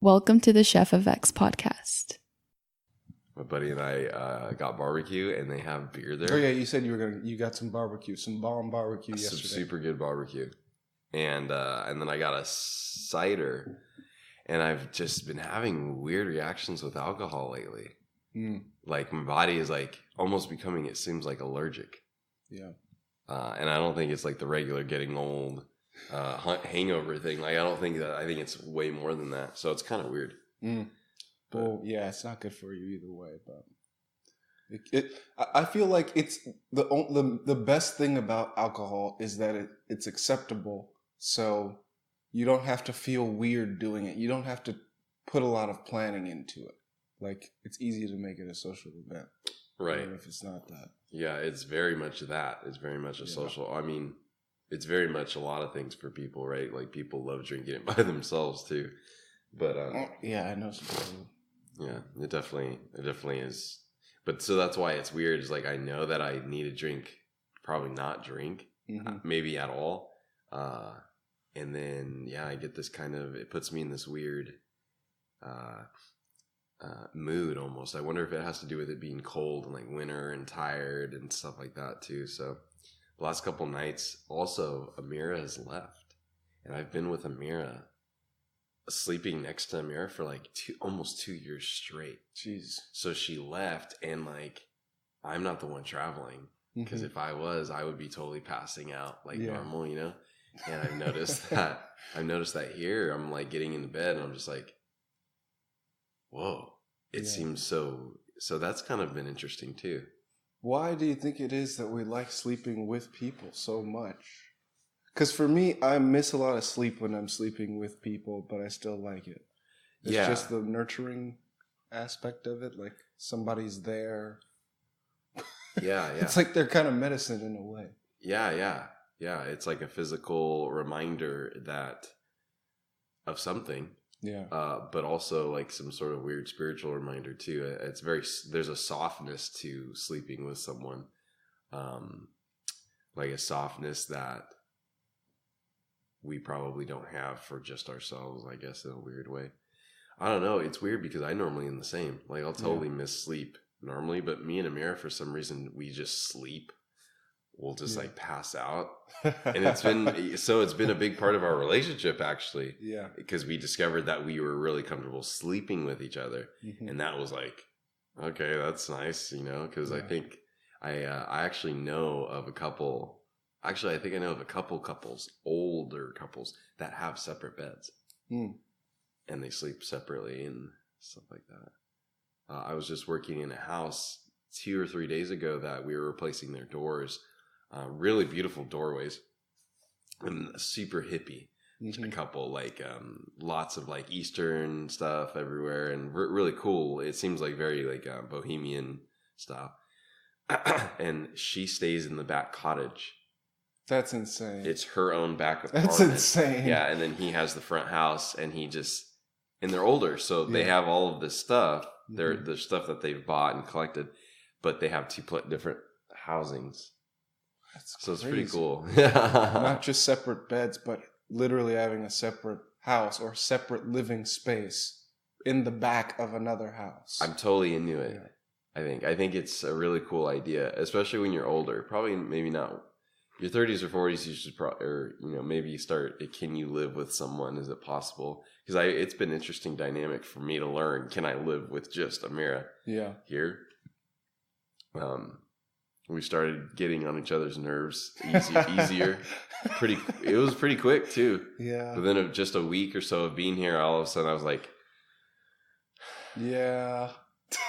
Welcome to the Chef of X podcast. My buddy and I got barbecue, and they have beer there. Oh yeah, you said you got some barbecue, some bomb barbecue yesterday. Some super good barbecue, and then I got a cider, and I've just been having weird reactions with alcohol lately. Like my body is like almost becoming, it seems like, allergic. Yeah, and I don't think it's like the regular getting old hangover thing. Like I think it's way more than that. So it's kind of weird. Well, yeah, it's not good for you either way, but I feel like it's the best thing about alcohol is that it's acceptable, so you don't have to feel weird doing it. You don't have to put a lot of planning into it. Like it's easy to make it a social event, right? Even if it's not that. Yeah, it's very much that. It's very much a social. I mean, it's very much a lot of things for people, right? Like people love drinking it by themselves too, but yeah, I know some people. Yeah, it definitely is. But so that's why it's weird. Is like I know that I need to drink, probably not drink, maybe at all. And then I get this kind of, it puts me in this weird mood almost. I wonder if it has to do with it being cold and like winter and tired and stuff like that too. So the last couple nights, also Amira has left, and I've been with Amira, sleeping next to Amira for like almost 2 years straight. Jeez. So she left, and like I'm not the one traveling, because if I was, I would be totally passing out like normal, you know. And I've noticed that here I'm like getting into bed, and I'm just like, whoa, it seems so. That's kind of been interesting too. Why do you think it is that we like sleeping with people so much? Because for me, I miss a lot of sleep when I'm sleeping with people, but I still like it. It's just the nurturing aspect of it. Like somebody's there. Yeah. It's like they're kind of medicine in a way. Yeah. It's like a physical reminder of something. Yeah. But also like some sort of weird spiritual reminder too. There's a softness to sleeping with someone. Like a softness that we probably don't have for just ourselves, I guess, in a weird way. I don't know. It's weird because I normally am the same. Like I'll totally miss sleep normally, but me and Amira, for some reason, we just sleep. We'll just like pass out. And it's been a big part of our relationship actually. Yeah. Because we discovered that we were really comfortable sleeping with each other. And that was like, okay, that's nice, you know, because I think I actually know of a couple. Actually, I think I know of a couple couples, older couples, that have separate beds. And they sleep separately and stuff like that. I was just working in a house 2 or 3 days ago that we were replacing their doors. Really beautiful doorways. And super hippie. A couple, like lots of like Eastern stuff everywhere. And really cool. It seems like very like bohemian stuff. And she stays in the back cottage. That's insane. It's her own back apartment. That's insane. Yeah, and then he has the front house, and they're older, so they have all of this stuff. They're the stuff that they've bought and collected, but they have two different housings. That's so crazy. It's pretty cool. Not just separate beds, but literally having a separate house or separate living space in the back of another house. I'm totally into it. Yeah. I think it's a really cool idea, especially when you're older. Probably maybe not. Your 30s or 40s, you should maybe start. Can you live with someone? Is it possible? Because it's been an interesting dynamic for me to learn. Can I live with just Amira? Yeah. Here, we started getting on each other's nerves easier. It was pretty quick too. Yeah. Within just a week or so of being here, all of a sudden I was like, yeah.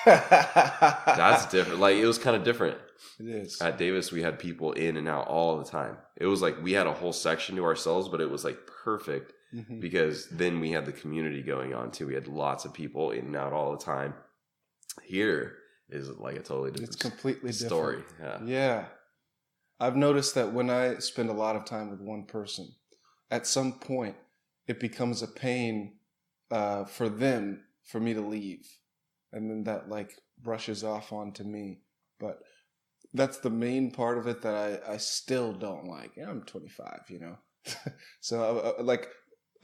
That's different. Like it was kind of different. It is. At Davis, we had people in and out all the time. It was like we had a whole section to ourselves, but it was like perfect because then we had the community going on too. We had lots of people in and out all the time. Here is like a totally different It's completely story. Different. Yeah. I've noticed that when I spend a lot of time with one person, at some point it becomes a pain for me to leave. And then that like brushes off onto me. But that's the main part of it that I still don't like. Yeah, I'm 25, you know. So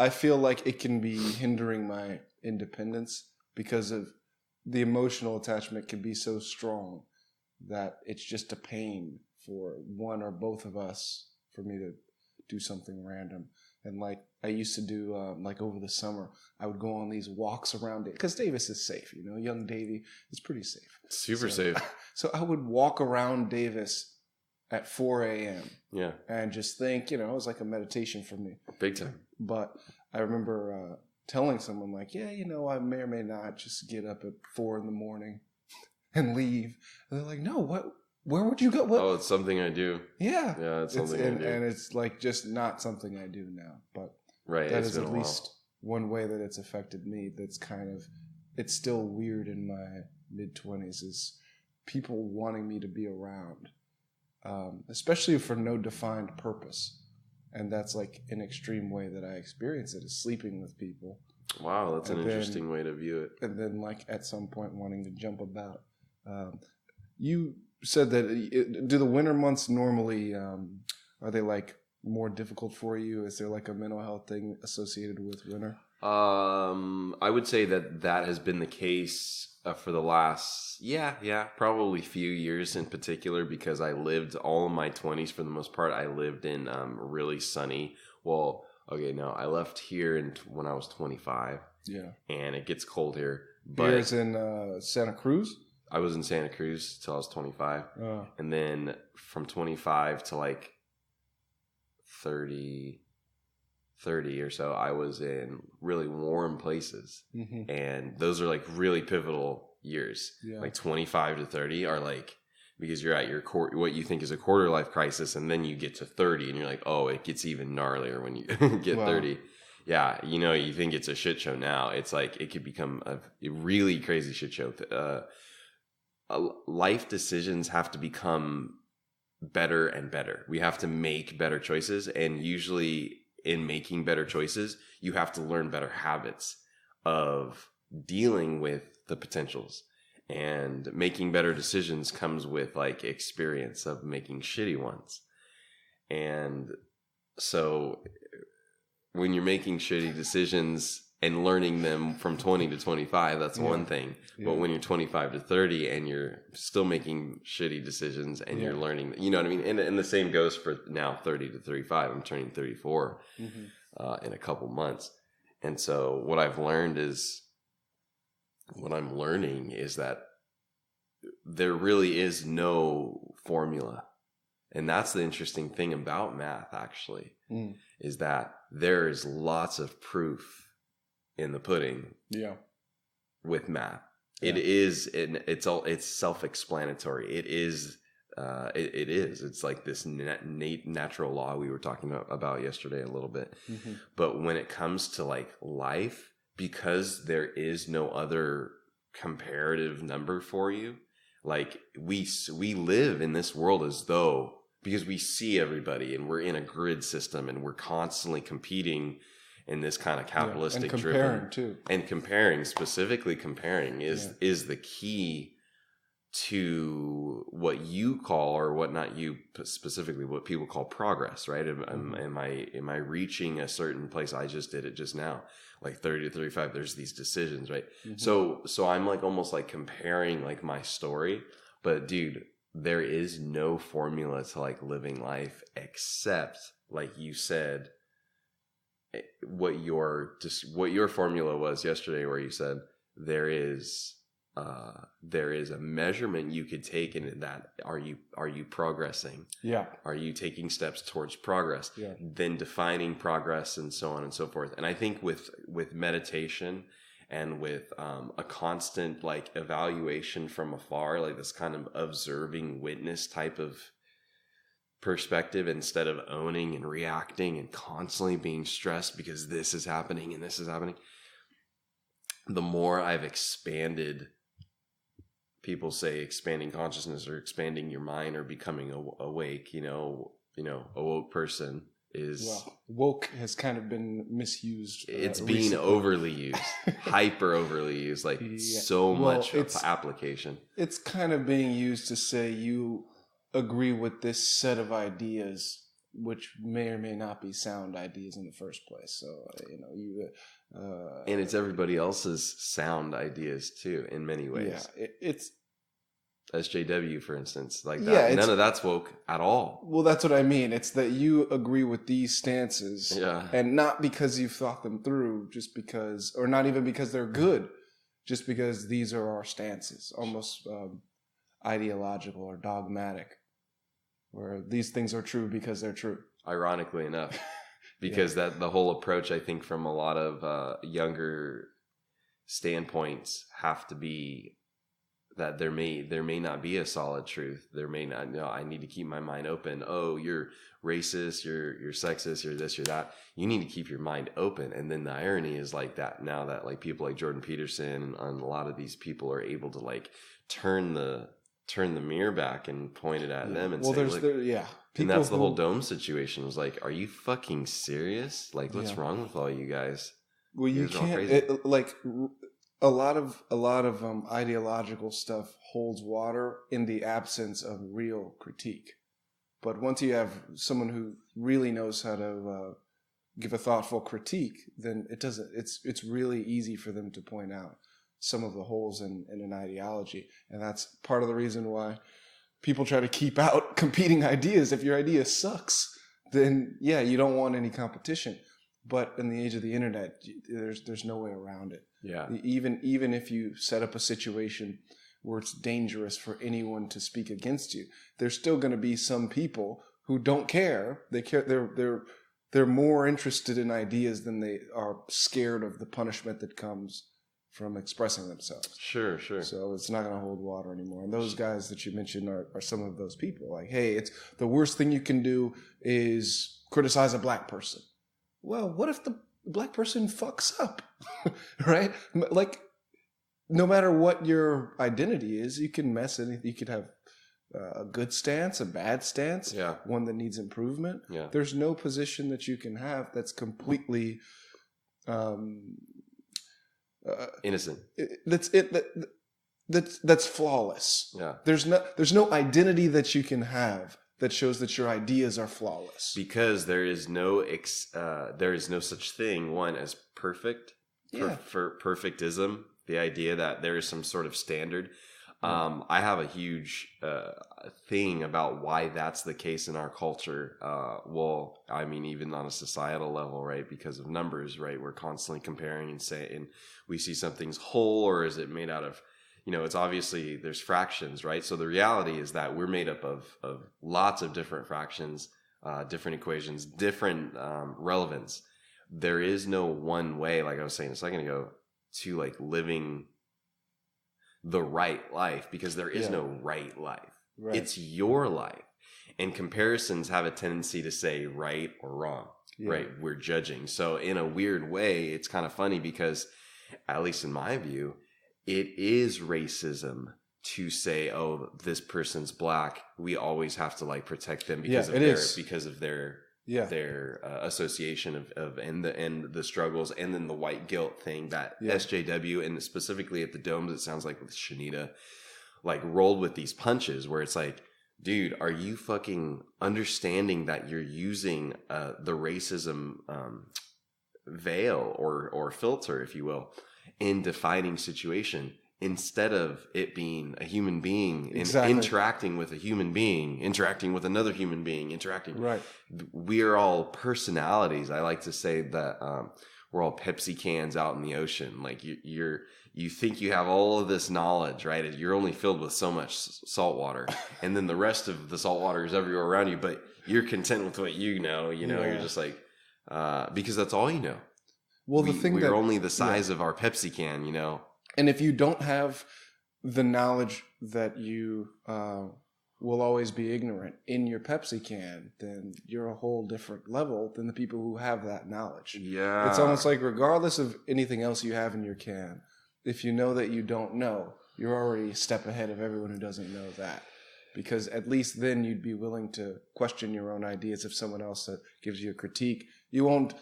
I feel like it can be hindering my independence because of the emotional attachment can be so strong that it's just a pain for one or both of us for me to do something random. And like I used to do, like over the summer, I would go on these walks around it because Davis is safe, you know, young Davy is pretty safe. Super safe. So I would walk around Davis at 4 a.m. Yeah. And just think, you know, it was like a meditation for me. Big time. But I remember telling someone like, yeah, you know, I may or may not just get up at 4 a.m. and leave. And they're like, no, what? Where would you go? What? Oh, it's something I do. Yeah. Yeah, it's something I do. And it's like just not something I do now. But right, that is at least one way that it's affected me. That's kind of, it's still weird in my mid-20s is people wanting me to be around, especially for no defined purpose. And that's like an extreme way that I experience it is sleeping with people. Wow, that's an interesting way to view it. And then like at some point wanting to jump about. You said that do the winter months normally, are they like more difficult for you? Is there like a mental health thing associated with winter? I would say that has been the case for the last, probably few years in particular, because I lived all of my 20s for the most part. I lived in really sunny. Well, okay, no, I left here when I was 25. Yeah, and it gets cold here. But here's in Santa Cruz. I was in Santa Cruz till I was 25, and then from 25 to like 30 or so, I was in really warm places. Mm-hmm. And those are like really pivotal years. Yeah. Like 25 to 30 are like, because you're at your what you think is a quarter life crisis, and then you get to 30 and you're like, oh, it gets even gnarlier when you get 30. Yeah, you know, you think it's a shit show now. It's like it could become a really crazy shit show. Life decisions have to become better and better. We have to make better choices, and usually in making better choices, you have to learn better habits of dealing with the potentials. And making better decisions comes with like experience of making shitty ones. And so when you're making shitty decisions and learning them from 20 to 25, that's one thing. Yeah. But when you're 25 to 30 and you're still making shitty decisions and you're learning, you know what I mean? And the same goes for now 30 to 35. I'm turning 34 in a couple months. And so what I'm learning is that there really is no formula. And that's the interesting thing about math, actually, is that there is lots of proof in the pudding. Yeah. With math, it is, it's self-explanatory. It is. It's like this natural law we were talking about yesterday a little bit. Mm-hmm. But when it comes to like life, because there is no other comparative number for you, like we live in this world as though, because we see everybody and we're in a grid system and we're constantly competing in this kind of capitalistic and comparing driven too. And comparing, specifically comparing is the key to what you call, or what not you specifically, what people call progress, right? Am I reaching a certain place? I just did it just now, like 30 to 35, there's these decisions, right? Mm-hmm. So I'm like almost like comparing like my story, but dude, there is no formula to like living life except, like you said, what your formula was yesterday, where you said there is a measurement you could take in that. Are you progressing? Yeah. Are you taking steps towards progress? Yeah. Then defining progress and so on and so forth. And I think with meditation and with a constant like evaluation from afar, like this kind of observing witness type of perspective, instead of owning and reacting and constantly being stressed because this is happening and this is happening, the more I've expanded, people say expanding consciousness or expanding your mind or becoming awake, you know, a woke person is... Well, woke has kind of been misused. It's being overly used, hyper overly used, like so much application. It's kind of being used to say you agree with this set of ideas which may or may not be sound ideas in the first place. So, and it's everybody else's sound ideas too, in many ways. Yeah, it's SJW, for instance, like that. Yeah, none of that's woke at all. Well, that's what I mean. It's that you agree with these stances, and not because you've thought them through, just because, or not even because they're good, just because these are our stances, almost ideological or dogmatic, where these things are true because they're true. Ironically enough, because that the whole approach, I think, from a lot of younger standpoints have to be that there may not be a solid truth. There may not. I need to keep my mind open. Oh, you're racist. You're sexist. You're this. You're that. You need to keep your mind open. And then the irony is like that. Now that like people like Jordan Peterson and a lot of these people are able to like turn the mirror back and point it at them and say, look. And that's the whole dome situation. Was like, are you fucking serious? Like, what's wrong with all you guys? Well, you can't like. A lot of ideological stuff holds water in the absence of real critique. But once you have someone who really knows how to give a thoughtful critique, then it doesn't. It's really easy for them to point out some of the holes in an ideology, and that's part of the reason why people try to keep out competing ideas. If your idea sucks, then you don't want any competition. But in the age of the internet, there's no way around it. Yeah. Even if you set up a situation where it's dangerous for anyone to speak against you, there's still going to be some people who don't care. They care. They're more interested in ideas than they are scared of the punishment that comes from expressing themselves. Sure. So it's not going to hold water anymore. And those guys that you mentioned are some of those people. Like, hey, it's the worst thing you can do is criticize a black person. Well, what if the black person fucks up, right? Like, no matter what your identity is, you can mess anything. You could have a good stance, a bad stance, one that needs improvement. Yeah. There's no position that you can have that's completely innocent. That's flawless. Yeah. There's no identity that you can have that shows that your ideas are flawless. Because there is no such thing, one, as perfect, for perfectism, the idea that there is some sort of standard. I have a huge thing about why that's the case in our culture. Well, I mean, even on a societal level, right? Because of numbers, right? We're constantly comparing and saying, we see something's whole, or is it made out of, it's obviously there's fractions, right? So the reality is that we're made up of lots of different fractions, different equations, different relevance. There is no one way, like I was saying a second ago, to like living the right life, because there is no right life. Right. It's your life. And comparisons have a tendency to say right or wrong, right? We're judging. So in a weird way, it's kind of funny because, at least in my view, it is racism to say, oh, this person's black. We always have to like protect them because of their association of and the struggles, and then the white guilt thing that SJW, and specifically at the Domes, it sounds like with Shanita, like rolled with these punches where it's like, dude, are you fucking understanding that you're using the racism veil or filter, if you will, in defining situation, instead of it being a human being interacting with a human being, interacting with another human being, right? We are all personalities. I like to say that we're all Pepsi cans out in the ocean. Like you think you have all of this knowledge, right? You're only filled with so much salt water, and then the rest of the salt water is everywhere around you, but you're content with what you know. You're just like, because that's all you know. Well, we're only the size of our Pepsi can, And if you don't have the knowledge that you will always be ignorant in your Pepsi can, then you're a whole different level than the people who have that knowledge. Yeah. It's almost like regardless of anything else you have in your can, if you know that you don't know, you're already a step ahead of everyone who doesn't know that. Because at least then you'd be willing to question your own ideas if someone else gives you a critique. You won't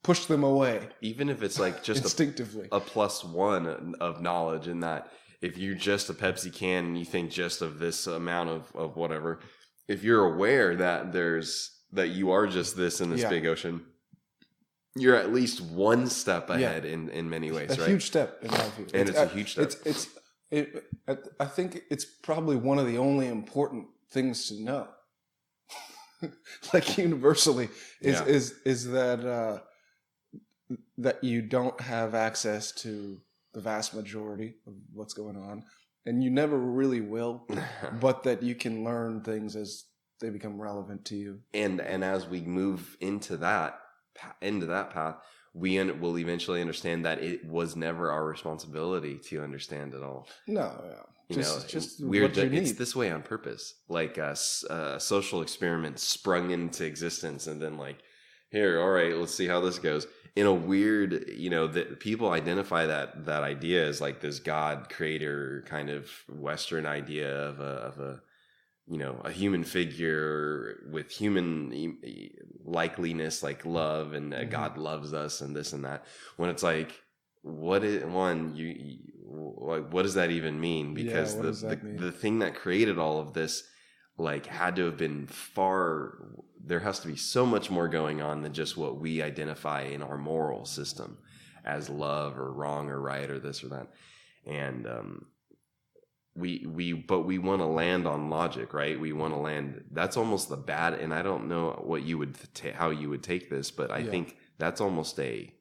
push them away, even if it's like just instinctively a +1 of knowledge. In that, if you're just a Pepsi can and you think just of this amount of whatever, if you're aware that there's that you are just this in this Yeah. big ocean, you're at least one step ahead in many ways, right? A huge step in my view. And it's a huge step. I think it's probably one of the only important things to know, like universally, is that that you don't have access to the vast majority of what's going on, and you never really will, but that you can learn things as they become relevant to you. And as we move into that path, we will eventually understand that it was never our responsibility to understand it all. No, just what you need. It's this way on purpose. Like a social experiment sprung into existence, and then like, here, all right, let's see how this goes. In a weird, that people identify that idea as like this God creator kind of Western idea of a a human figure with human likeliness, like love, and God loves us and this and that. When it's like, what does that even mean? Because the thing that created all of this, like, had to have been there has to be so much more going on than just what we identify in our moral system as love or wrong or right or this or that. And, we want to land on logic, right? We want to land. That's almost the bad. And I don't know what you would how you would take this, but I think that's almost a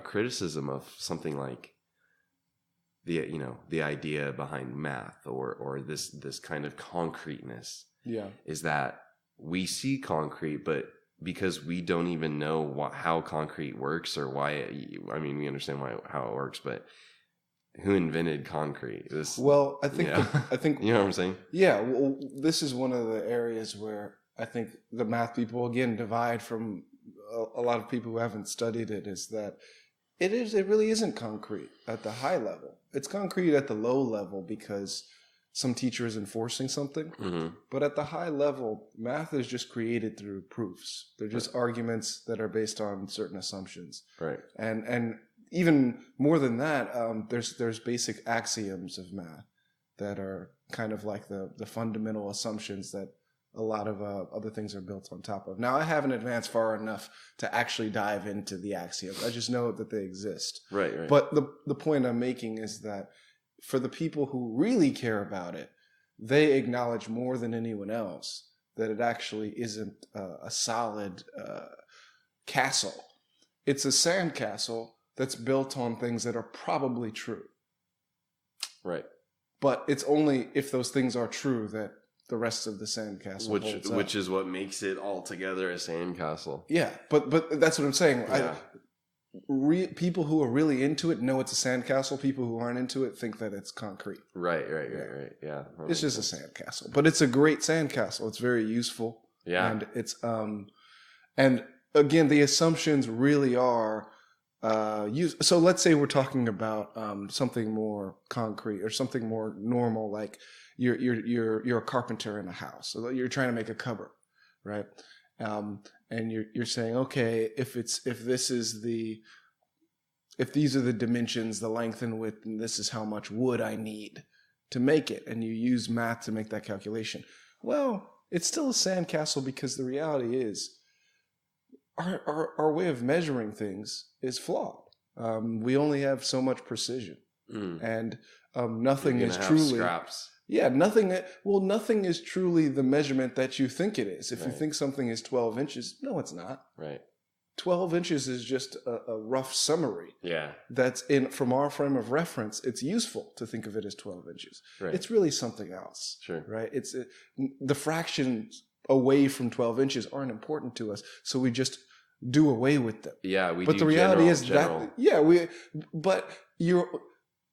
criticism of something like the idea behind math or this kind of concreteness. Yeah, is that we see concrete, but because we don't even know how concrete works or why. We understand how it works, but who invented concrete? I think you know what I'm saying? Yeah. Well, this is one of the areas where I think the math people again divide from a lot of people who haven't studied it. Is that it really isn't concrete at the high level. It's concrete at the low level because some teacher is enforcing something. Mm-hmm. But at the high level, math is just created through proofs. They're just arguments that are based on certain assumptions. Right. And even more than that, there's basic axioms of math that are kind of like the fundamental assumptions that a lot of other things are built on top of. Now, I haven't advanced far enough to actually dive into the axioms. I just know that they exist. Right. But the point I'm making is that for the people who really care about it, they acknowledge more than anyone else that it actually isn't a solid castle. It's a sandcastle that's built on things that are probably true. Right. But it's only if those things are true that the rest of the sandcastle holds up. Which is what makes it altogether a sandcastle. Yeah, but that's what I'm saying. Yeah. People who are really into it know it's a sandcastle. People who aren't into it think that it's concrete. Right. Yeah. It's just a sandcastle. But it's a great sandcastle. It's very useful. Yeah. And it's and again, the assumptions really are so let's say we're talking about something more concrete or something more normal, like you're a carpenter in a house, so you're trying to make a cupboard, right? And you're saying, okay, if these are the dimensions, the length and width, and this is how much wood I need to make it, and you use math to make that calculation. Well, it's still a sandcastle because the reality is our way of measuring things is flawed. We only have so much precision, and nothing is truly scraps. Yeah, nothing is truly the measurement that you think it is. If you think something is 12 inches, no, it's not. Right. 12 inches is just a rough summary. Yeah. That's from our frame of reference, it's useful to think of it as 12 inches. Right. It's really something else. Sure. Right. The fractions away from 12 inches aren't important to us, so we just do away with them. Yeah, but the reality is that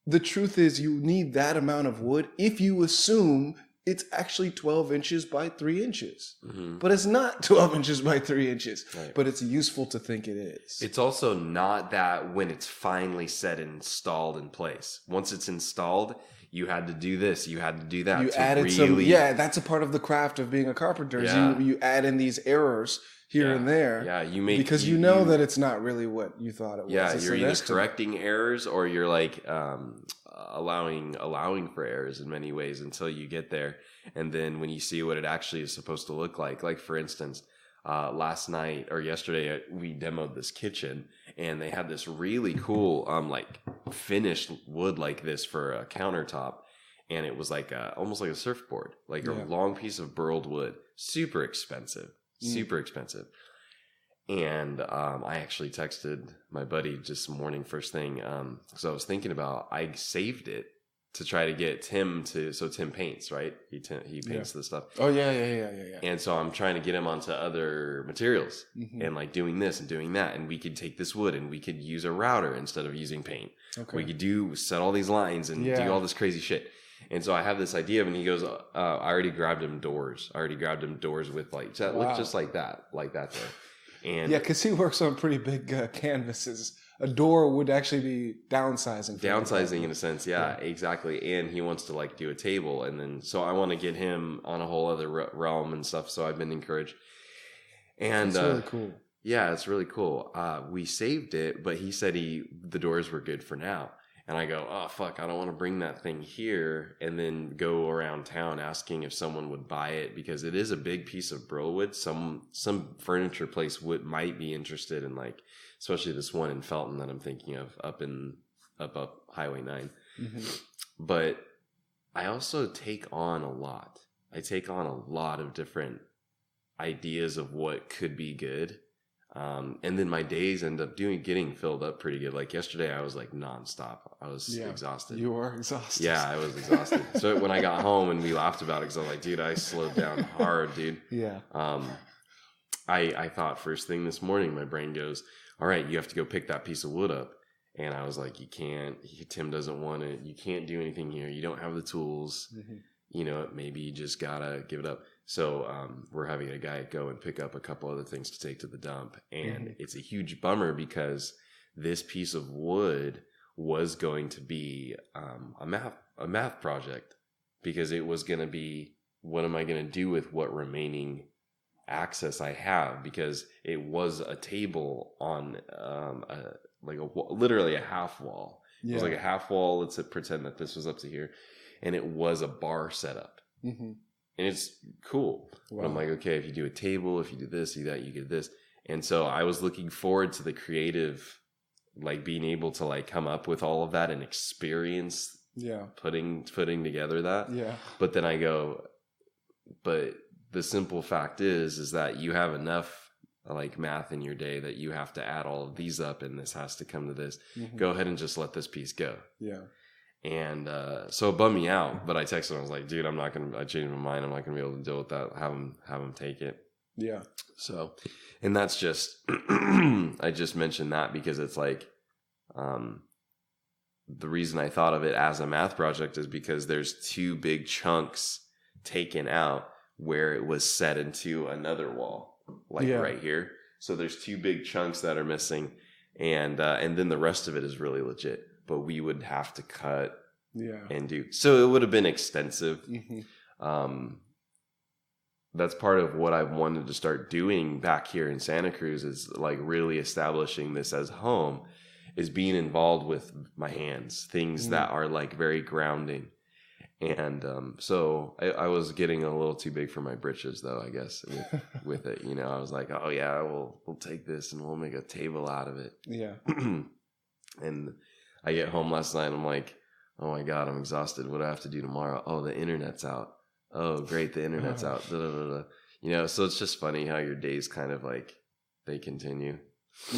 the truth is you need that amount of wood if you assume it's actually 12 inches by 3 inches. Mm-hmm. But it's not 12 inches by 3 inches. Right. But it's useful to think it is. It's also not that when it's finally set and installed in place. Once it's installed, you had to do this, you had to do that. You to added really, that's a part of the craft of being a carpenter. Is you add in these errors here and there. Yeah, you make because you know that it's not really what you thought it was. Yeah, It's you're an either estimate. correcting errors or you're like allowing for errors in many ways until you get there. And then when you see what it actually is supposed to look like for instance, last night or yesterday we demoed this kitchen and they had this really cool like finished wood like this for a countertop, and it was like almost like a surfboard, like a long piece of burled wood, super expensive. And I actually texted my buddy just morning first thing. So I was thinking about, I saved it to try to get Tim to, so Tim paints, right? He paints the stuff. Oh yeah. And so I'm trying to get him onto other materials and like doing this and doing that. And we could take this wood and we could use a router instead of using paint. Okay. We could set all these lines and do all this crazy shit. And so I have this idea of, and he goes, I already grabbed him doors. With like, that look just like that there. And yeah, because he works on pretty big canvases. A door would actually be downsizing. In a sense, yeah, exactly. And he wants to like do a table, and then so I want to get him on a whole other realm and stuff. So I've been encouraged, and it's really cool. Yeah, it's really cool. We saved it, but he said the doors were good for now. And I go, oh, fuck, I don't want to bring that thing here and then go around town asking if someone would buy it, because it is a big piece of burl wood. Some furniture place might be interested in, like, especially this one in Felton that I'm thinking of up Highway 9. But I also take on a lot. I take on a lot of different ideas of what could be good. And then my days end up getting filled up pretty good. Like yesterday, I was like nonstop. I was exhausted. You were exhausted. Yeah, I was exhausted. So when I got home and we laughed about it, because I was like, dude, I slowed down hard, dude. Yeah. I thought first thing this morning, my brain goes, all right, you have to go pick that piece of wood up. And I was like, you can't. Tim doesn't want it. You can't do anything here. You don't have the tools. You know, maybe you just gotta give it up. So we're having a guy go and pick up a couple other things to take to the dump. And it's a huge bummer because this piece of wood was going to be a math project, because it was going to be, what am I going to do with what remaining access I have? Because it was a table on literally a half wall. It was like a half wall. Let's pretend that this was up to here. And it was a bar setup. And it's cool. Wow. But I'm like, okay, if you do a table, if you do this, you do that, you get this. And so I was looking forward to the creative, like being able to like come up with all of that and experience putting together that. Yeah. But then I go, but the simple fact is that you have enough like math in your day that you have to add all of these up, and this has to come to this. Go ahead and just let this piece go. Yeah. And so it bummed me out, but I texted him. I was like, dude, I changed my mind. I'm not going to be able to deal with that. Have him take it. Yeah. So, and that's just, I just mentioned that because it's like, the reason I thought of it as a math project is because there's two big chunks taken out where it was set into another wall, like right here. So there's two big chunks that are missing, and then the rest of it is really legit. But we would have to cut and do. So it would have been extensive. That's part of what I've wanted to start doing back here in Santa Cruz, is like really establishing this as home, is being involved with my hands, things that are like very grounding. And so I was getting a little too big for my britches, though, I guess, with it. You know, I was like, oh, yeah, we'll take this and we'll make a table out of it. Yeah. And I get home last night and I'm like, oh my God, I'm exhausted. What do I have to do tomorrow? Oh, the internet's out. Oh, great, the internet's out. Da, da, da, da. You know, so it's just funny how your days kind of like, they continue.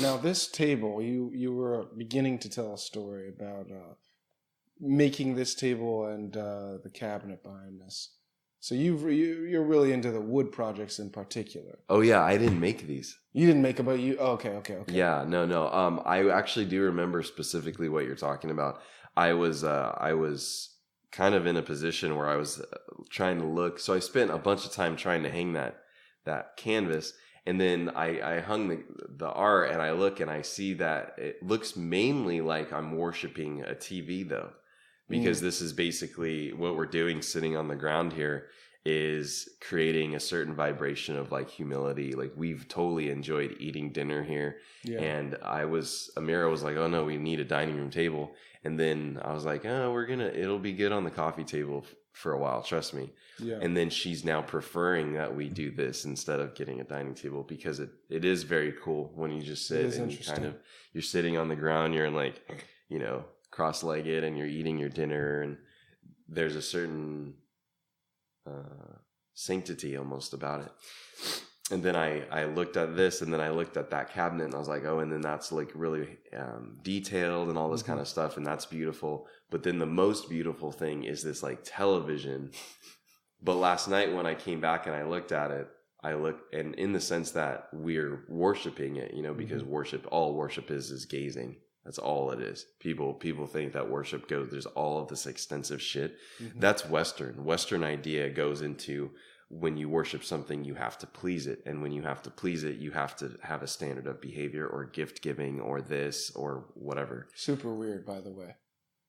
Now, this table, you were beginning to tell a story about making this table and the cabinet behind this. So you're really into the wood projects in particular. Oh yeah, I didn't make these. You didn't make them, but you. Oh, okay. Yeah, no. I actually do remember specifically what you're talking about. I was kind of in a position where I was trying to look. So I spent a bunch of time trying to hang that canvas, and then I hung the art, and I look and I see that it looks mainly like I'm worshiping a TV though. because this is basically what we're doing sitting on the ground here is creating a certain vibration of like humility. Like we've totally enjoyed eating dinner here. Yeah. And Amira was like, oh no, we need a dining room table. And then I was like, oh, it'll be good on the coffee table for a while. Trust me. Yeah. And then she's now preferring that we do this instead of getting a dining table because it is very cool when you just sit and you're sitting on the ground, you're in like, you know, cross-legged and you're eating your dinner and there's a certain sanctity almost about it. And then I looked at this and then I looked at that cabinet and I was like, oh, and then that's like really detailed and all this kind of stuff. And that's beautiful. But then the most beautiful thing is this like television. But last night when I came back and I looked at it, and in the sense that we're worshiping it, you know, because all worship is gazing. That's all it is. People think that worship there's all of this extensive shit. That's Western idea goes into when you worship something, you have to please it. And when you have to please it, you have to have a standard of behavior or gift giving or this or whatever. Super weird, by the way.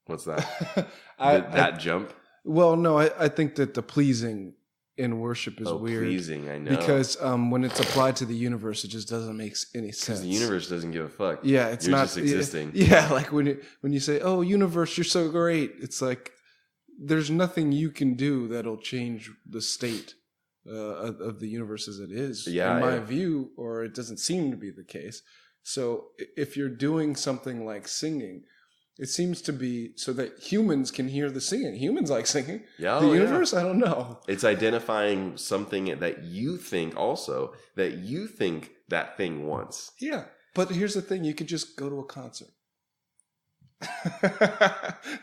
What's that? that jump? Well, no, I think that the pleasing in worship is weird. Pleasing, I know. Because when it's applied to the universe, it just doesn't make any sense. The universe doesn't give a fuck. Yeah, You're just existing. Yeah, like when you say, "Oh, universe, you're so great," it's like there's nothing you can do that'll change the state of the universe as it is. Yeah, in my view, or it doesn't seem to be the case. So if you're doing something like singing, it seems to be so that humans can hear the singing. Humans like singing. Yeah, the universe, I don't know. It's identifying something that you think that thing wants. Yeah, but here's the thing. You could just go to a concert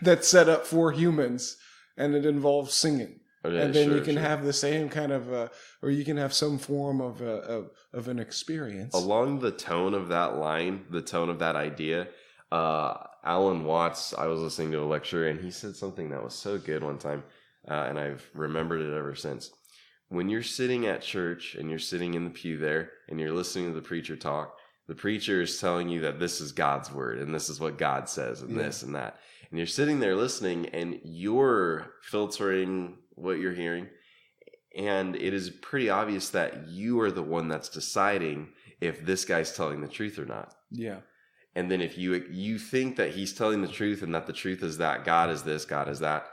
that's set up for humans, and it involves singing. And then you can have the same kind of, or you can have some form of an experience. Along the tone of that line, the tone of that idea, Alan Watts, I was listening to a lecture and he said something that was so good one time, and I've remembered it ever since. When you're sitting at church and you're sitting in the pew there and you're listening to the preacher talk, the preacher is telling you that this is God's word and this is what God says and this and that. And you're sitting there listening and you're filtering what you're hearing. And it is pretty obvious that you are the one that's deciding if this guy's telling the truth or not. Yeah. And then if you think that he's telling the truth and that the truth is that God is this, God is that,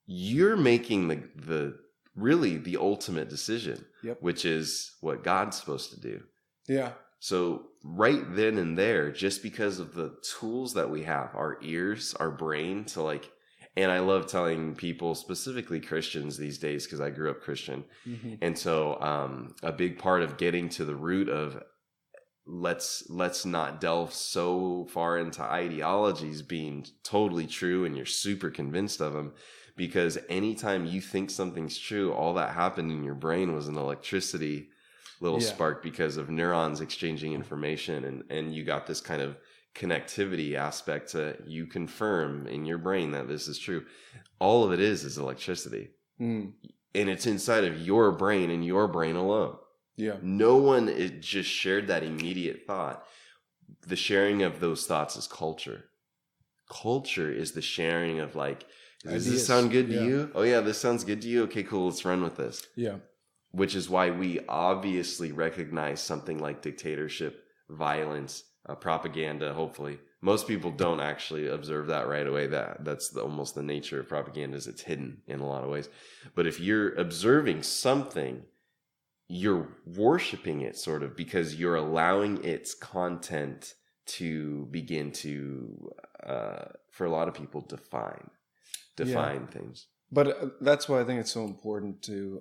you're making the really the ultimate decision, which is what God's supposed to do. Yeah. So right then and there, just because of the tools that we have, our ears, our brain to like, and I love telling people, specifically Christians these days, because I grew up Christian. Mm-hmm. And so a big part of getting to the root of let's not delve so far into ideologies being totally true and you're super convinced of them, because anytime you think something's true, all that happened in your brain was an electricity little spark because of neurons exchanging information, and you got this kind of connectivity aspect to you confirm in your brain that this is true. All of it is electricity. And it's inside of your brain and your brain alone. Yeah. No one just shared that immediate thought. The sharing of those thoughts is culture. Culture is the sharing of like, does this sound good to you? Oh yeah, this sounds good to you. Okay, cool. Let's run with this. Yeah. Which is why we obviously recognize something like dictatorship, violence, propaganda. Hopefully, most people don't actually observe that right away. That's almost the nature of propaganda, is it's hidden in a lot of ways. But if you're observing something, you're worshiping it sort of, because you're allowing its content to begin to, for a lot of people, define things. But that's why I think it's so important to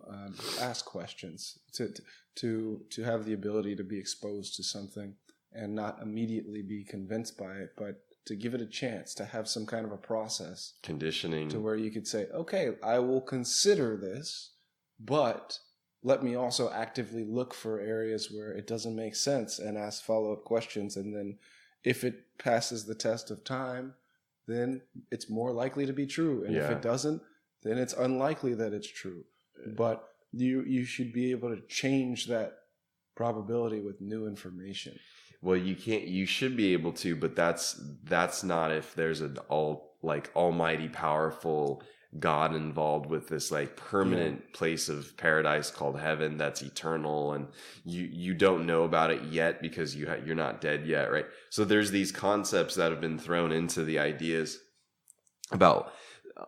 ask questions, to have the ability to be exposed to something and not immediately be convinced by it, but to give it a chance, to have some kind of a process. Conditioning. To where you could say, okay, I will consider this, but let me also actively look for areas where it doesn't make sense and ask follow-up questions. And then if it passes the test of time, then it's more likely to be true. And if it doesn't, then it's unlikely that it's true. But you should be able to change that probability with new information. Well, you should be able to, but that's not if there's an like almighty powerful God involved with this like permanent place of paradise called heaven that's eternal, and you don't know about it yet because you're not dead yet, right? So there's these concepts that have been thrown into the ideas about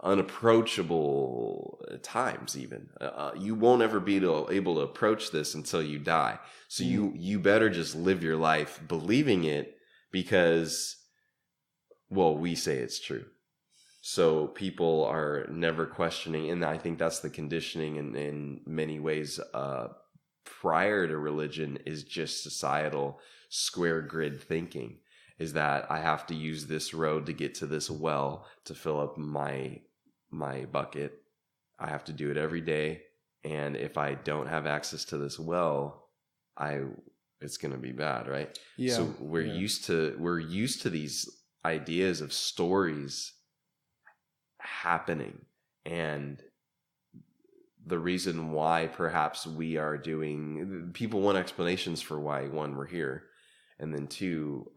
unapproachable times. Even you won't ever be able to approach this until you die. So you better just live your life believing it, because, well, we say it's true. So people are never questioning, and I think that's the conditioning in many ways prior to religion, is just societal square grid thinking, is that I have to use this road to get to this well to fill up my bucket. I have to do it every day, and if I don't have access to this well, it's going to be bad, right? Yeah. So we're used to these ideas of stories happening, and the reason why perhaps we are doing, people want explanations for why, one, we're here, and then two,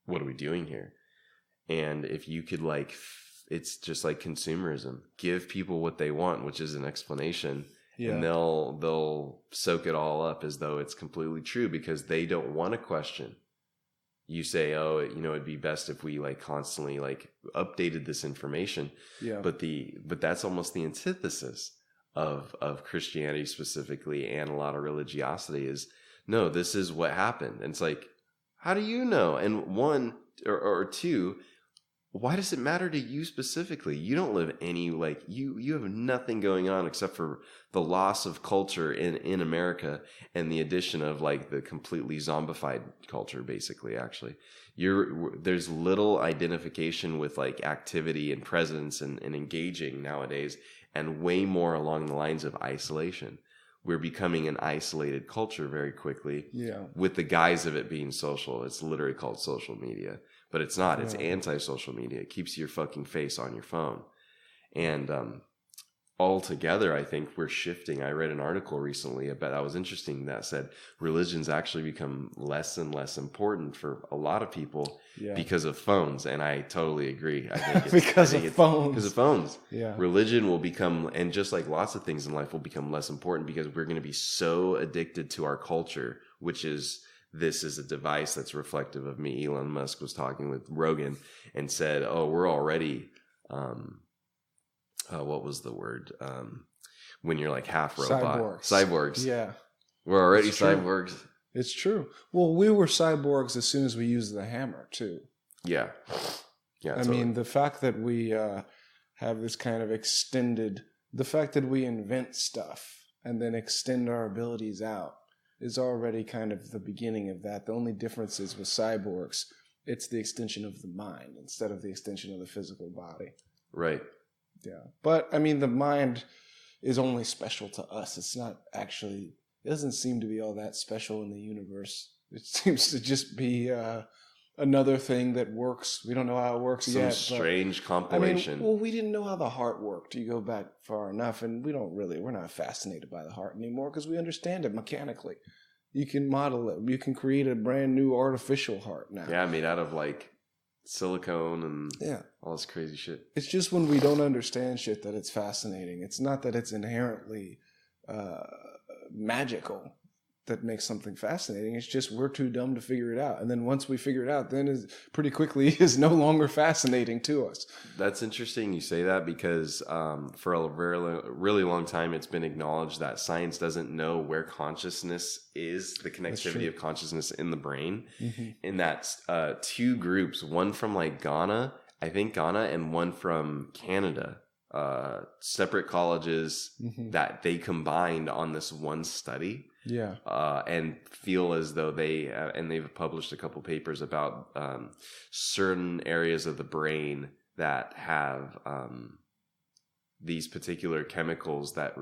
what are we doing here? And if you could it's just like consumerism, give people what they want, which is an explanation, and they'll soak it all up as though it's completely true, because they don't want to question. You say, oh, it'd be best if we constantly updated this information. Yeah. But that's almost the antithesis of Christianity specifically, and a lot of religiosity, is no, this is what happened. And it's like, how do you know? And one or two, why does it matter to you specifically? You don't live any, you have nothing going on except for the loss of culture in America, and the addition of the completely zombified culture, basically. Actually, there's little identification with activity and presence and engaging nowadays, and way more along the lines of isolation. We're becoming an isolated culture very quickly, with the guise of it being social. It's literally called social media. But it's not. It's anti-social media. It keeps your fucking face on your phone. And altogether, I think we're shifting. I read an article recently that was interesting, that said religion's actually become less and less important for a lot of people because of phones. And I totally agree. I think it's, because of phones. Because of phones. Yeah. Religion will become, and just like lots of things in life, will become less important, because we're going to be so addicted to our culture, which is... This is a device that's reflective of me. Elon Musk was talking with Rogan and said, oh, we're already, what was the word? When you're half robot. Cyborgs. Yeah. We're already cyborgs. It's true. Well, we were cyborgs as soon as we used the hammer, too. Yeah. Yeah. I mean, the fact that we have this kind of the fact that we invent stuff and then extend our abilities out is already kind of the beginning of that. The only difference is with cyborgs, it's the extension of the mind instead of the extension of the physical body. Right. Yeah. But, I mean, the mind is only special to us. It's not actually, it doesn't seem to be all that special in the universe. It seems to just be another thing that works. We don't know how it works yet. Some strange compilation. I mean, well, we didn't know how the heart worked. You go back far enough, and we're not fascinated by the heart anymore, because we understand it mechanically. You can model it. You can create a brand new artificial heart now. Yeah, made out of silicone and all this crazy shit. It's just when we don't understand shit that it's fascinating. It's not that it's inherently magical that makes something fascinating. It's just we're too dumb to figure it out. And then once we figure it out, then it pretty quickly is no longer fascinating to us. That's interesting you say that, because for a really long time, it's been acknowledged that science doesn't know where consciousness is, the connectivity of consciousness in the brain. Mm-hmm. And that's two groups, one from Ghana, and one from Canada. Separate colleges that they combined on this one study. Yeah. And feel as though they've published a couple papers about certain areas of the brain that have these particular chemicals that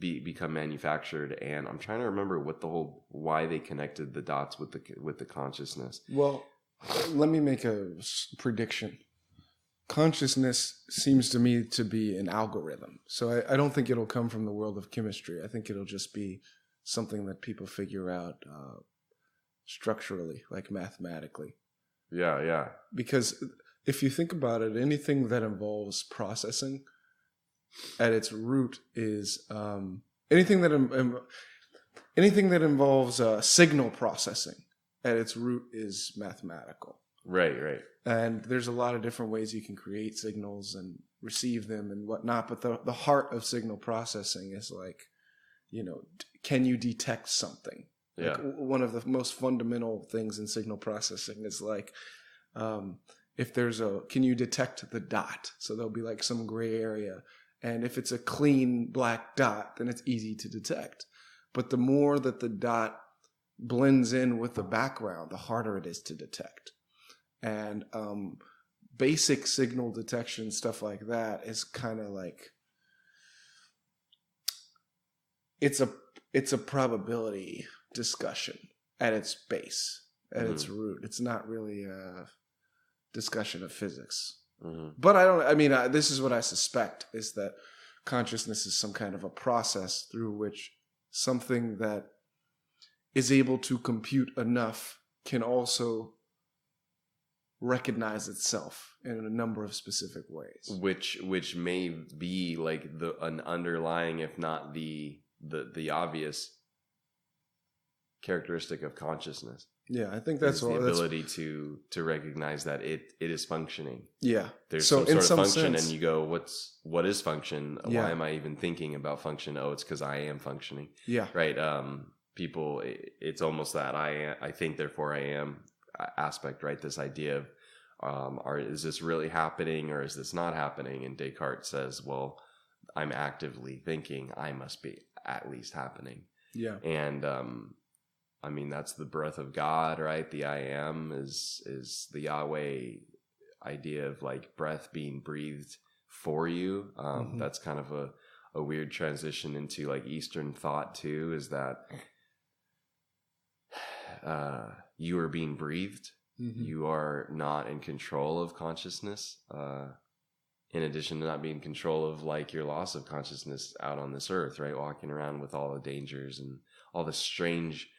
become manufactured. And I'm trying to remember why they connected the dots with the consciousness. Well, let me make a prediction. Consciousness seems to me to be an algorithm. So I don't think it'll come from the world of chemistry. I think it'll just be something that people figure out structurally, mathematically. Yeah, yeah. Because if you think about it, anything that involves processing at its root is anything that involves signal processing at its root is mathematical. Right. And there's a lot of different ways you can create signals and receive them and whatnot. But the heart of signal processing is like, can you detect something? Yeah. Like one of the most fundamental things in signal processing is like, if there's can you detect the dot? So there'll be like some gray area. And if it's a clean black dot, then it's easy to detect. But the more that the dot blends in with the background, the harder it is to detect. And basic signal detection, stuff like that, is kind of like, it's a probability discussion at its base, at its root. It's not really a discussion of physics. But this is what I suspect, is that consciousness is some kind of a process through which something that is able to compute enough can also recognize itself in a number of specific ways. Which may be like an underlying, if not the obvious characteristic of consciousness. Yeah, I think that's the ability to recognize that it is functioning. Yeah, there's some sort of function, and you go, what is function? Yeah. Why am I even thinking about function? Oh, it's because I am functioning. Yeah, right. People, it's almost that I think, therefore I am aspect. Right, this idea of is this really happening or is this not happening? And Descartes says, well, I'm actively thinking, I must be at least happening. Yeah, and that's the breath of God, right? The I am is the Yahweh idea of like breath being breathed for you. That's kind of a weird transition into like Eastern thought too, is that you are being breathed. You are not in control of consciousness. In addition to not being in control of like your loss of consciousness out on this earth, right? Walking around with all the dangers and all the strange.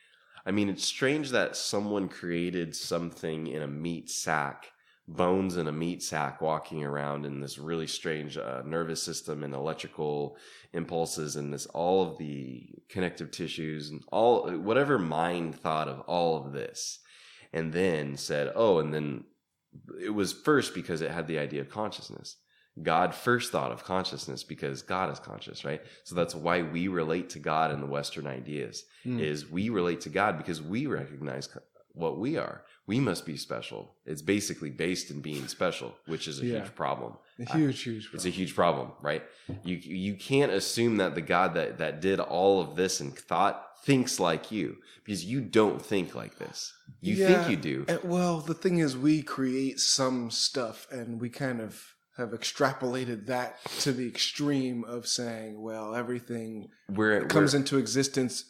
It's strange that someone created something in a meat sack, bones in a meat sack, walking around in this really strange nervous system and electrical impulses and this, all of the connective tissues and all, whatever mind thought of all of this, and then said, and then it was first because it had the idea of consciousness. God first thought of consciousness because God is conscious, right? So that's why we relate to God in the Western ideas, is we relate to God because we recognize what we are. We must be special. It's basically based in being special, which is a huge problem. A huge problem. It's a huge problem, right? You can't assume that the God that did all of this and thought thinks like you, because you don't think like this. You think you do. Well, the thing is, we create some stuff and we kind of have extrapolated that to the extreme of saying, well, everything comes into existence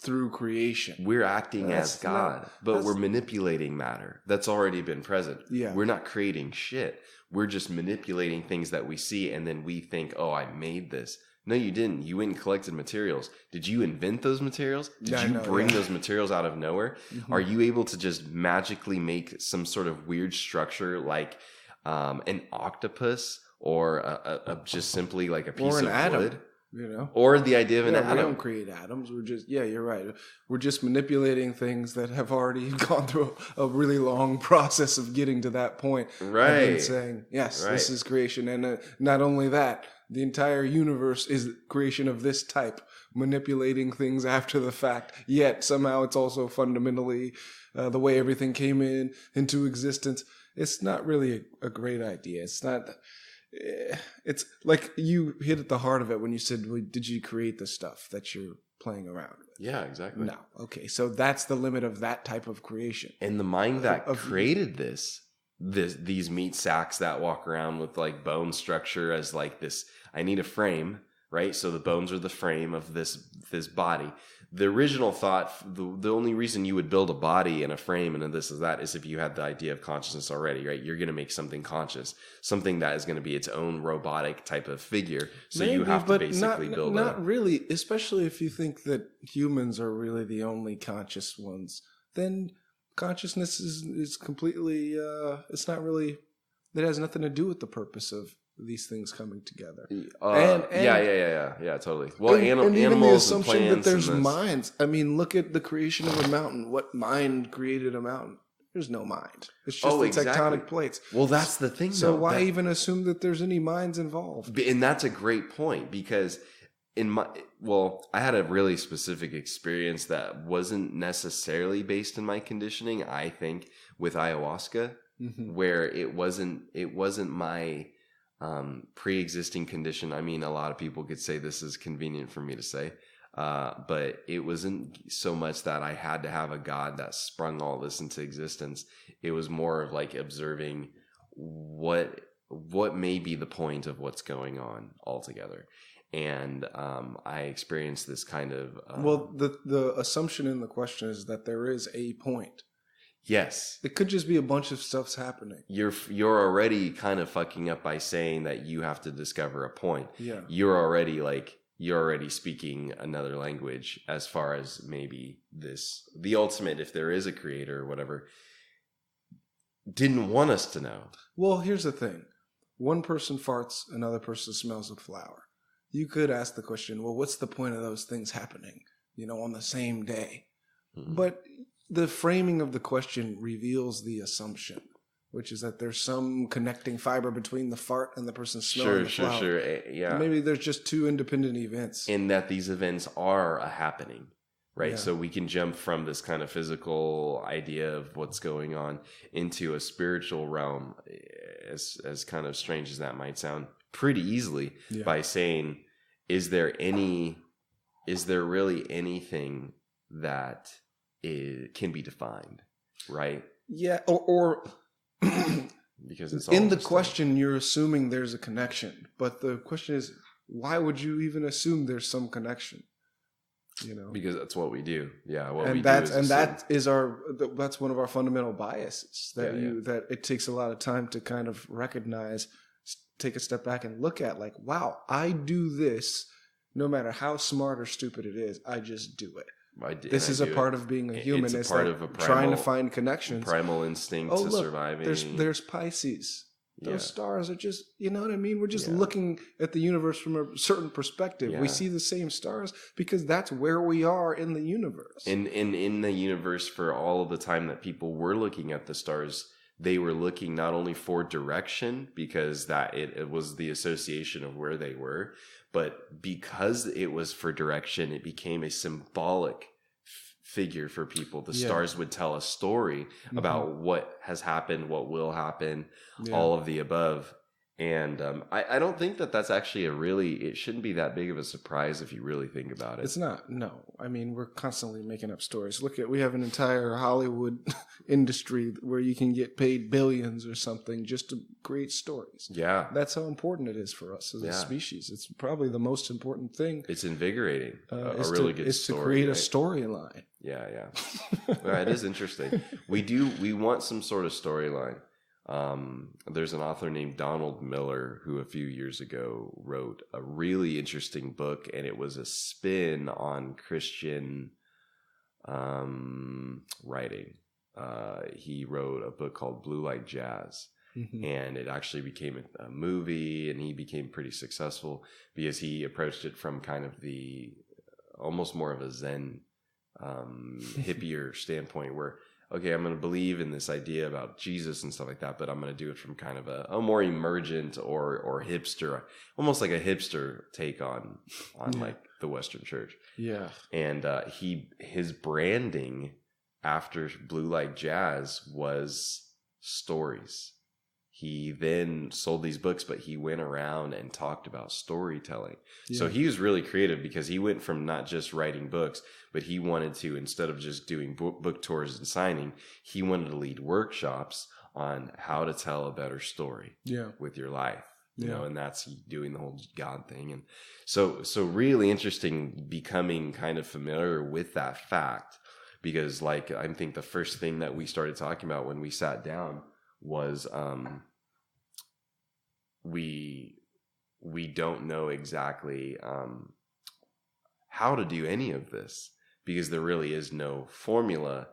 through creation. We're acting as God, but we're manipulating matter that's already been present. Yeah. We're not creating shit. We're just manipulating things that we see, and then we think, oh, I made this. No, you didn't. You went and collected materials. Did you invent those materials? Did you bring those materials out of nowhere? Are you able to just magically make some sort of weird structure like an octopus, or just simply like a piece of atom, wood, or the idea of an atom? We don't create atoms. We're just, you're right. We're just manipulating things that have already gone through a really long process of getting to that point. Right. And then saying, yes, this is creation. And not only that, the entire universe is creation of this type, manipulating things after the fact. Yet somehow it's also fundamentally the way everything came into existence. It's not really a great idea. It's not. It's like you hit at the heart of it when you said, well, did you create the stuff that you're playing around with? Yeah, exactly. No. Okay, so that's the limit of that type of creation. And the mind that created these meat sacks that walk around with like bone structure as like this, I need a frame, right? So the bones are the frame of this body. The original thought, the only reason you would build a body and a frame and this is that is if you had the idea of consciousness already, right? You're going to make something conscious, something that is going to be its own robotic type of figure. So you have to basically build not really, especially if you think that humans are really the only conscious ones. Then consciousness is completely, it's not really that has nothing to do with the purpose of these things coming together. Yeah, totally. Well, and animals even the assumption and plants that there's and this. minds. I mean, look at the creation of a mountain. What mind created a mountain? There's no mind. It's just the tectonic plates. Well, that's the thing, so though. why even assume that there's any minds involved? And that's a great point, because I had a really specific experience that wasn't necessarily based in my conditioning, I think, with ayahuasca, where it wasn't my pre-existing condition. I mean, a lot of people could say this is convenient for me to say, but it wasn't so much that I had to have a God that sprung all this into existence. It was more of like observing what may be the point of what's going on altogether. And I experienced this kind of... the assumption in the question is that there is a point. Yes. It could just be a bunch of stuff's happening. You're already kind of fucking up by saying that you have to discover a point. Yeah. You're already speaking another language, as far as maybe the ultimate, if there is a creator or whatever, didn't want us to know. Well, here's the thing. One person farts, another person smells a flower. You could ask the question, well, what's the point of those things happening, on the same day? But the framing of the question reveals the assumption, which is that there's some connecting fiber between the fart and the person smelling the flower. Sure. Yeah. Maybe there's just two independent events. In that these events are a happening, right? Yeah. So we can jump from this kind of physical idea of what's going on into a spiritual realm, as kind of strange as that might sound, pretty easily by saying, is there really anything that can be defined, right? Yeah, or because it's in the question you're assuming there's a connection, but the question is, why would you even assume there's some connection? Because that's what we do. Yeah, that's one of our fundamental biases that it takes a lot of time to kind of recognize, take a step back and look at, like, wow, I do this no matter how smart or stupid it is, I just do it. This is a part of being a human. It's part of a trying to find connections. Primal instinct to surviving. There's Pisces. Those stars are just, you know what I mean? We're just looking at the universe from a certain perspective. Yeah. We see the same stars because that's where we are in the universe. In the universe, for all of the time that people were looking at the stars, they were looking not only for direction, because it was the association of where they were, but because it was for direction, it became a symbolic figure for people. The stars would tell a story about what has happened, what will happen, all of the above. And I don't think that's actually it shouldn't be that big of a surprise if you really think about it. It's not, no. I mean, we're constantly making up stories. We have an entire Hollywood industry where you can get paid billions or something just to create stories. Yeah. That's how important it is for us as a species. It's probably the most important thing. It's invigorating. A really good story. To create a storyline. Yeah. Well, it is interesting. We want some sort of storyline. There's an author named Donald Miller who a few years ago wrote a really interesting book, and it was a spin on Christian writing. He wrote a book called Blue Light Jazz, and it actually became a movie, and he became pretty successful because he approached it from kind of the almost more of a Zen hippier standpoint, where okay, I'm going to believe in this idea about Jesus and stuff like that, but I'm going to do it from kind of a more emergent or hipster, almost like a hipster take on like the Western church. Yeah. And his branding after Blue Light Jazz was stories. He then sold these books, but he went around and talked about storytelling. Yeah. So he was really creative because he went from not just writing books, but he wanted to, instead of just doing book tours and signing, he wanted to lead workshops on how to tell a better story with your life. You know, and that's doing the whole God thing. And so really interesting becoming kind of familiar with that fact, because like, I think the first thing that we started talking about when we sat down was we don't know exactly how to do any of this, because there really is no formula.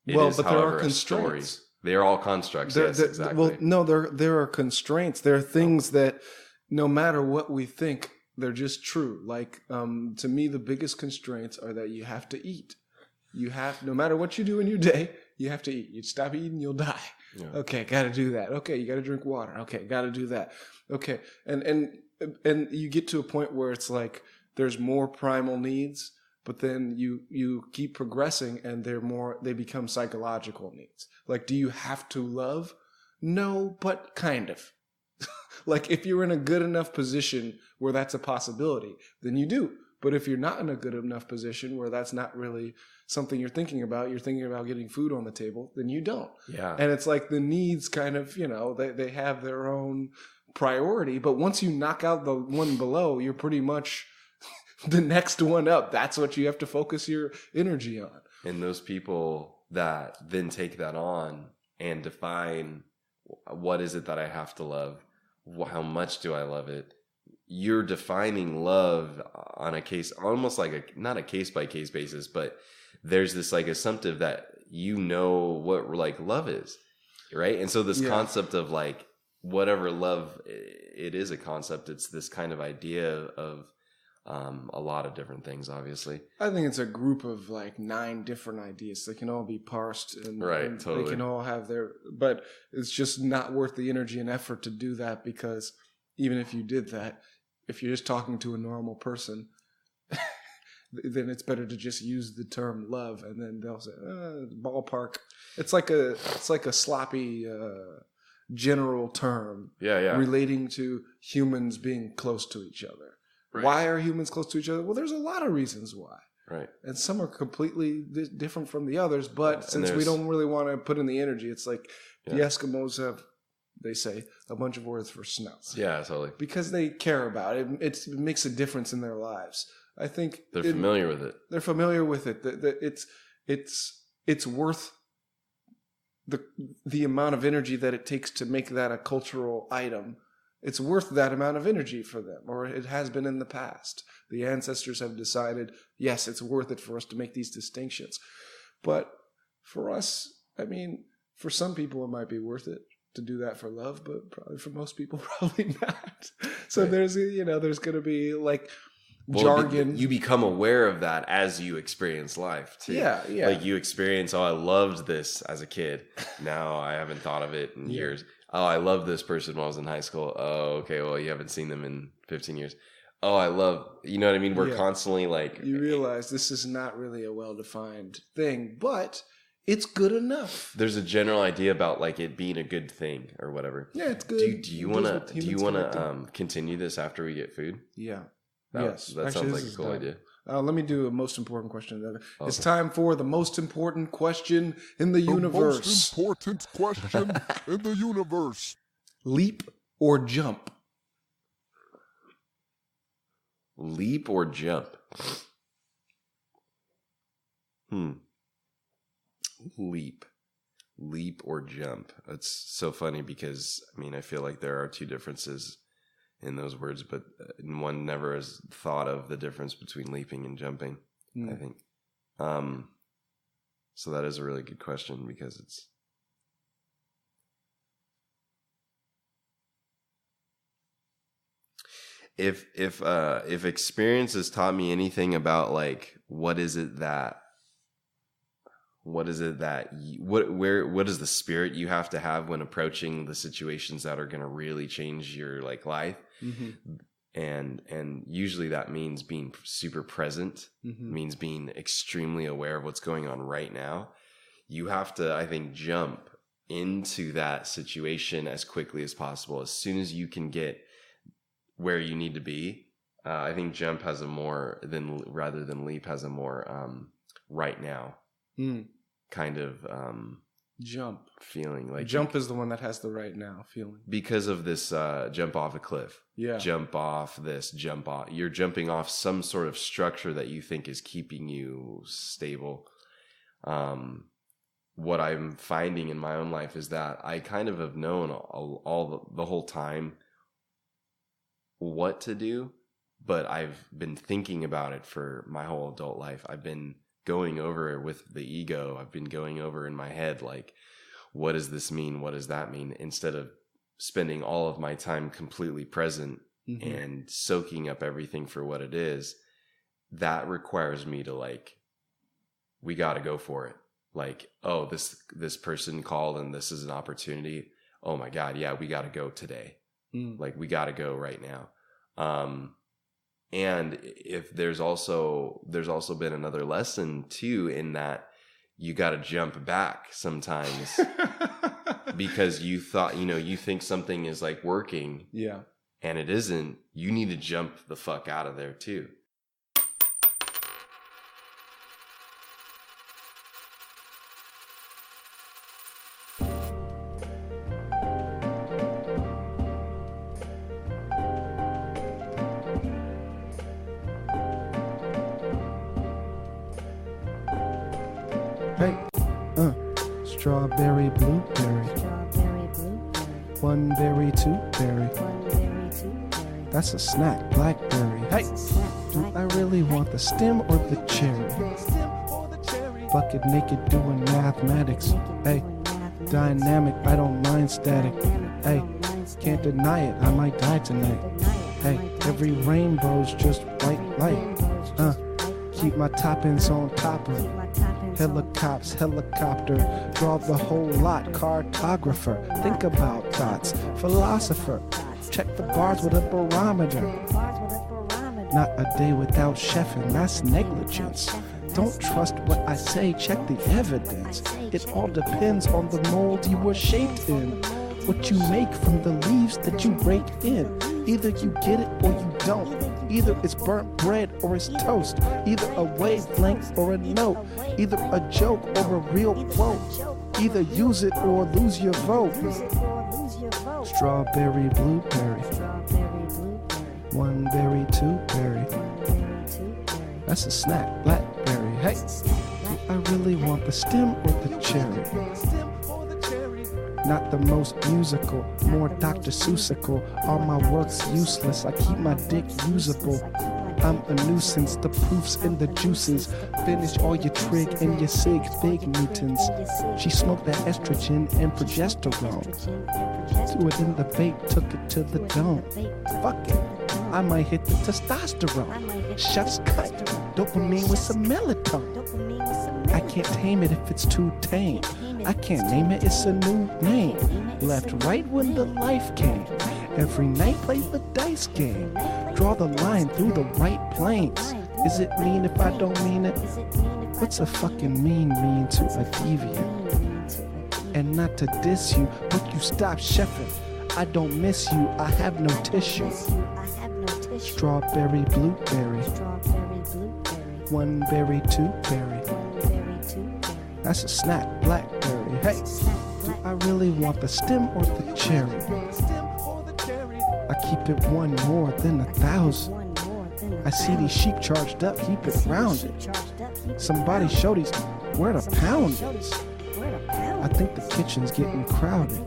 But there are constraints. They're all constructs. Yes, exactly. Well, no, there are constraints. There are things that no matter what we think, they're just true. Like, to me, the biggest constraints are that you have to eat. You have, no matter what you do in your day, you have to eat. You stop eating, you'll die. Yeah. Okay, got to do that. Okay, you got to drink water. Okay, got to do that. Okay, and you get to a point where it's like there's more primal needs, but then you keep progressing, and they become psychological needs. Like, do you have to love? No, but kind of. Like, if you're in a good enough position where that's a possibility, then you do. But if you're not in a good enough position where that's not really something you're thinking about getting food on the table, then you don't. Yeah. And it's like the needs kind of, they have their own priority. But once you knock out the one below, you're pretty much the next one up. That's what you have to focus your energy on. And those people that then take that on and define, what is it that I have to love? How much do I love it? You're defining love on a case, almost like not a case by case basis, but there's this like assumptive that what like love is, right? And so this concept of like whatever love it is a concept. It's this kind of idea of a lot of different things. Obviously, I think it's a group of like 9 different ideas. They can all be parsed, and totally. They can all have but it's just not worth the energy and effort to do that, because even if you did that, if you're just talking to a normal person, then it's better to just use the term love, and then they'll say ballpark. It's like a sloppy general term, relating to humans being close to each other. Right. Why are humans close to each other? Well, there's a lot of reasons why. Right. And some are completely different from the others, but since we don't really want to put in the energy, it's like the Eskimos have, they say, a bunch of words for snow. Yeah, totally. Because they care about it. It makes a difference in their lives. I think they're familiar with it. They're familiar with it. It's worth the amount of energy that it takes to make that a cultural item. It's worth that amount of energy for them, or it has been in the past. The ancestors have decided, yes, it's worth it for us to make these distinctions. But for us, I mean, for some people it might be worth it to do that for love, but probably for most people, probably not. So there's going to be like jargon. You become aware of that as you experience life too. Yeah. Like you experience, I loved this as a kid. Now I haven't thought of it in years. Oh, I loved this person when I was in high school. Oh, okay. Well, you haven't seen them in 15 years. Oh, I love, you know what I mean? We're constantly like... You realize this is not really a well-defined thing, but it's good enough. There's a general idea about like it being a good thing or whatever. Yeah, it's good. Do you want to continue this after we get food? Yeah. Yes. That sounds like a cool idea. Let me do a most important question. Okay. It's time for the most important question in the universe. Most important question in the universe. Leap or jump? Leap or jump? Leap or jump. That's so funny because, I mean, I feel like there are two differences in those words, but one never has thought of the difference between leaping and jumping, I think. So that is a really good question because it's... If experience has taught me anything about like what is the spirit you have to have when approaching the situations that are going to really change your like life, and usually that means being super present, means being extremely aware of what's going on right now. You have to, I think, jump into that situation as quickly as possible. As soon as you can get where you need to be, I think jump has a more rather than leap has a more right now kind of jump feeling. Like jump is the one that has the right now feeling because of this jump off a cliff. Jump off this, jump off. You're jumping off some sort of structure that you think is keeping you stable. What I'm finding in my own life is that I kind of have known all the whole time what to do, but I've been thinking about it for my whole adult life. I've been going over it with the ego. I've been going over in my head, like, what does this mean? What does that mean? Instead of spending all of my time completely present and soaking up everything for what it is, that requires me to like, we got to go for it. Like, oh, this person called and this is an opportunity. Oh my God. Yeah, we got to go today. Like, we got to go right now. And if there's also been another lesson too, in that you got to jump back sometimes because you thought, you think something is like working. Yeah. And it isn't. You need to jump the fuck out of there too. Hey, strawberry, blueberry, one berry, two berry. That's a snack, blackberry. Hey, do I really want the stem or the cherry? Bucket naked doing mathematics. Hey, dynamic, I don't mind static. Hey, can't deny it, I might die tonight. Hey, every rainbow's just white light. Keep my toppings on topper. Helicopter, draw the whole lot. Cartographer, think about dots. Philosopher, check the bars with a barometer. Not a day without chefing, that's negligence. Don't trust what I say, check the evidence. It all depends on the mold you were shaped in. What you make from the leaves that you rake in. Either you get it or you don't. Either it's burnt bread or it's toast. Either a wavelength or a note. Either a joke or a real quote. Either use it or lose your vote. Strawberry, blueberry. One berry, two berry. That's a snack, blackberry. Hey, do I really want the stem or the cherry? Not the most musical, more Dr. Seussical. All my work's useless, I keep my dick usable. I'm a nuisance, the proof's in the juices. Finish all your trig and your cigs, big mutants. She smoked that estrogen and progesterone. Threw it in the vape, took it to the dome. Fuck it, I might hit the testosterone. Chef's cut, dopamine with some melatonin. I can't tame it if it's too tame. I can't name it, it's a new name. Left right when the life came. Every night play the dice game. Draw the line through the right planes. Is it mean if I don't mean it? What's a fucking mean to a deviant? And not to diss you, but you stop chefing. I don't miss you, I have no tissue. Strawberry, blueberry. One berry, two berry. That's a snack, blackberry. Hey, do I really want the stem or the cherry? I keep it one more than 1,000. I see these sheep charged up, keep it rounded. Somebody show these where the pound is. I think the kitchen's getting crowded.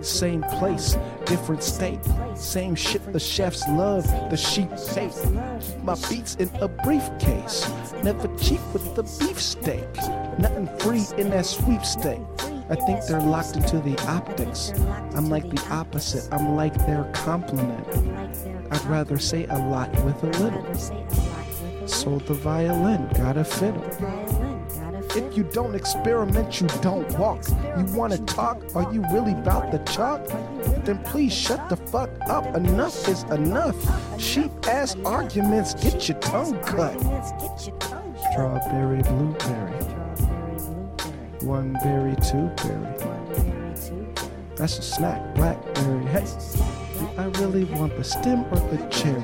Same place, different state. Same shit the chefs love, the sheep hate. Keep my beats in a briefcase. Never cheap with the beefsteak. Nothing free in that sweepstake. I think they're locked into the optics. I'm like the opposite, I'm like their complement. I'd rather say a lot with a little. Sold the violin, got a fiddle. If you don't experiment, you don't walk. You wanna talk? Are you really about the chalk? Then please shut the fuck up. Enough is enough. Cheap ass arguments, get your tongue cut. Strawberry, blueberry. One berry, two berry. That's a snack, blackberry. Hey, do I really want the stem or the cherry?